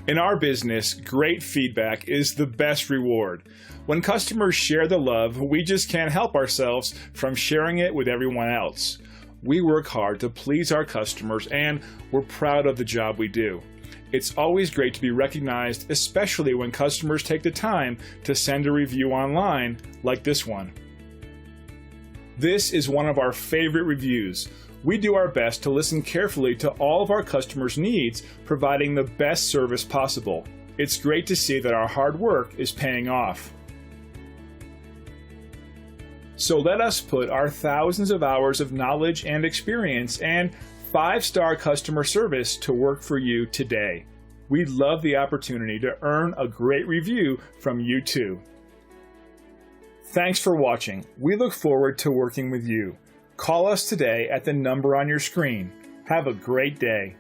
In our business, great feedback is the best reward. When customers share the love, we just can't help ourselves from sharing it with everyone else. We work hard to please our customers, and we're proud of the job we do. It's always great to be recognized, especially when customers take the time to send a review online like this one. This is one of our favorite reviews. We do our best to listen carefully to all of our customers' needs, providing the best service possible. It's great to see that our hard work is paying off. So let us put our thousands of hours of knowledge and experience and 5-star customer service to work for you today. We'd love the opportunity to earn a great review from you too. Thanks for watching. We look forward to working with you. Call us today at the number on your screen. Have a great day.